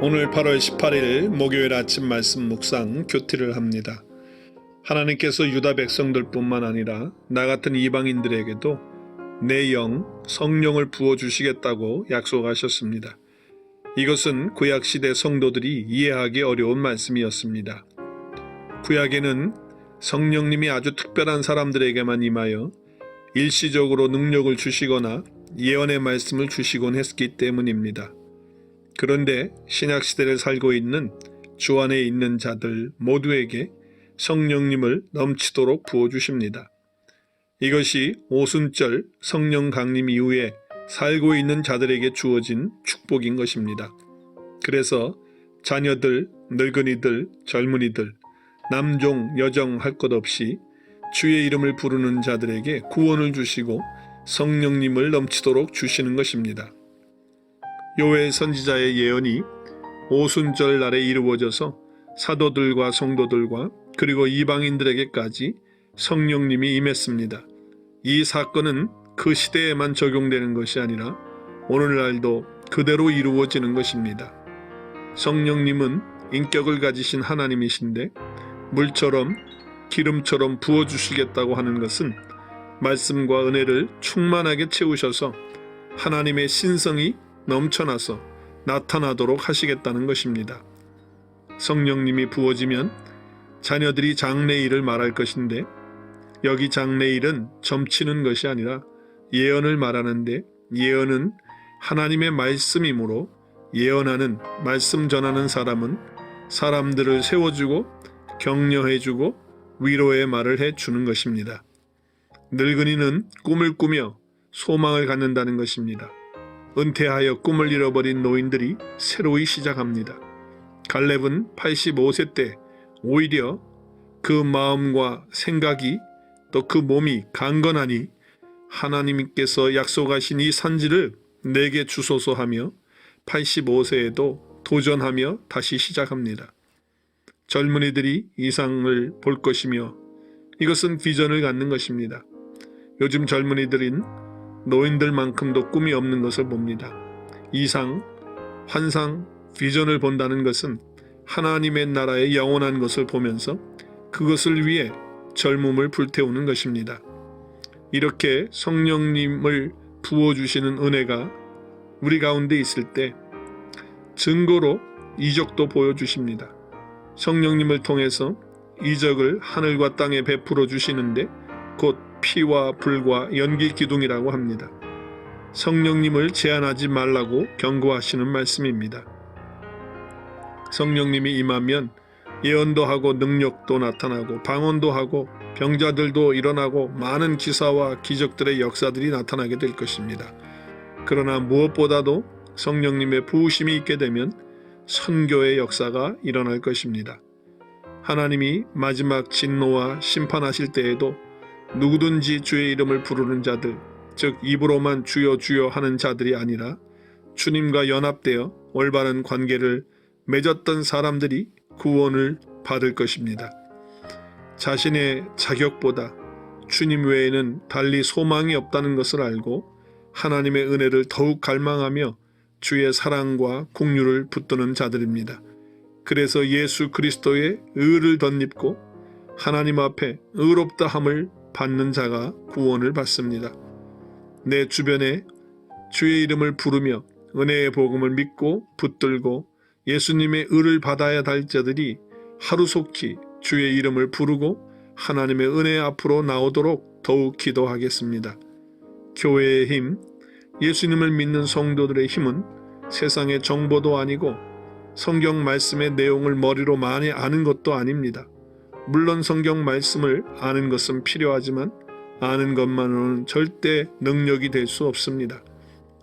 오늘 8월 18일 목요일 아침 말씀 묵상 교티를 합니다. 하나님께서 유다 백성들뿐만 아니라 나 같은 이방인들에게도 내 영, 성령을 부어주시겠다고 약속하셨습니다. 이것은 구약시대 성도들이 이해하기 어려운 말씀이었습니다. 구약에는 성령님이 아주 특별한 사람들에게만 임하여 일시적으로 능력을 주시거나 예언의 말씀을 주시곤 했기 때문입니다. 그런데 신약시대를 살고 있는 주 안에 있는 자들 모두에게 성령님을 넘치도록 부어주십니다. 이것이 오순절 성령 강림 이후에 살고 있는 자들에게 주어진 축복인 것입니다. 그래서 자녀들, 늙은이들, 젊은이들, 남종, 여종 할 것 없이 주의 이름을 부르는 자들에게 구원을 주시고 성령님을 넘치도록 주시는 것입니다. 요엘 선지자의 예언이 오순절 날에 이루어져서 사도들과 성도들과 그리고 이방인들에게까지 성령님이 임했습니다. 이 사건은 그 시대에만 적용되는 것이 아니라 오늘날도 그대로 이루어지는 것입니다. 성령님은 인격을 가지신 하나님이신데 물처럼 기름처럼 부어주시겠다고 하는 것은 말씀과 은혜를 충만하게 채우셔서 하나님의 신성이 넘쳐나서 나타나도록 하시겠다는 것입니다. 성령님이 부어지면 자녀들이 장래일을 말할 것인데 여기 장래일은 점치는 것이 아니라 예언을 말하는데 예언은 하나님의 말씀이므로 예언하는 말씀 전하는 사람은 사람들을 세워주고 격려해주고 위로의 말을 해주는 것입니다. 늙은이는 꿈을 꾸며 소망을 갖는다는 것입니다. 은퇴하여 꿈을 잃어버린 노인들이 새로이 시작합니다. 갈렙은 85세 때 오히려 그 마음과 생각이 또 그 몸이 강건하니 하나님께서 약속하신 이 산지를 내게 주소서 하며 85세에도 도전하며 다시 시작합니다. 젊은이들이 이상을 볼 것이며 이것은 비전을 갖는 것입니다. 요즘 젊은이들은 노인들만큼도 꿈이 없는 것을 봅니다. 이상, 환상, 비전을 본다는 것은 하나님의 나라의 영원한 것을 보면서 그것을 위해 젊음을 불태우는 것입니다. 이렇게 성령님을 부어주시는 은혜가 우리 가운데 있을 때 증거로 이적도 보여주십니다. 성령님을 통해서 이적을 하늘과 땅에 베풀어 주시는데 곧 피와 불과 연기 기둥이라고 합니다. 성령님을 제한하지 말라고 경고하시는 말씀입니다. 성령님이 임하면 예언도 하고 능력도 나타나고 방언도 하고 병자들도 일어나고 많은 기사와 기적들의 역사들이 나타나게 될 것입니다. 그러나 무엇보다도 성령님의 부으심이 있게 되면 선교의 역사가 일어날 것입니다. 하나님이 마지막 진노와 심판하실 때에도 누구든지 주의 이름을 부르는 자들, 즉 입으로만 주여 주여 하는 자들이 아니라 주님과 연합되어 올바른 관계를 맺었던 사람들이 구원을 받을 것입니다. 자신의 자격보다 주님 외에는 달리 소망이 없다는 것을 알고 하나님의 은혜를 더욱 갈망하며 주의 사랑과 긍휼을 붙드는 자들입니다. 그래서 예수 그리스도의 의를 덧입고 하나님 앞에 의롭다함을 받는 자가 구원을 받습니다. 내 주변에 주의 이름을 부르며 은혜의 복음을 믿고 붙들고 예수님의 의를 받아야 할 자들이 하루속히 주의 이름을 부르고 하나님의 은혜 앞으로 나오도록 더욱 기도하겠습니다. 교회의 힘, 예수님을 믿는 성도들의 힘은 세상의 정보도 아니고 성경 말씀의 내용을 머리로 많이 아는 것도 아닙니다. 물론 성경 말씀을 아는 것은 필요하지만 아는 것만으로는 절대 능력이 될 수 없습니다.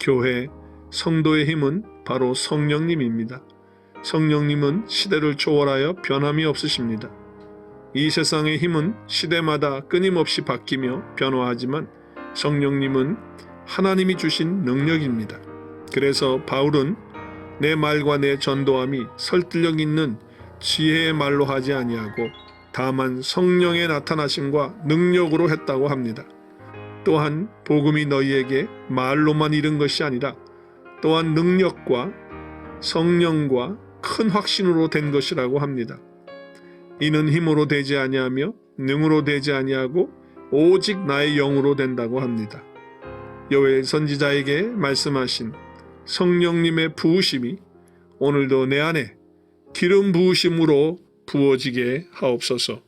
교회, 성도의 힘은 바로 성령님입니다. 성령님은 시대를 초월하여 변함이 없으십니다. 이 세상의 힘은 시대마다 끊임없이 바뀌며 변화하지만 성령님은 하나님이 주신 능력입니다. 그래서 바울은 내 말과 내 전도함이 설득력 있는 지혜의 말로 하지 아니하고 다만 성령의 나타나심과 능력으로 했다고 합니다. 또한 복음이 너희에게 말로만 이른 것이 아니라 또한 능력과 성령과 큰 확신으로 된 것이라고 합니다. 이는 힘으로 되지 아니하며 능으로 되지 아니하고 오직 나의 영으로 된다고 합니다. 요엘 선지자에게 말씀하신 성령님의 부으심이 오늘도 내 안에 기름 부으심으로 부어지게 하옵소서.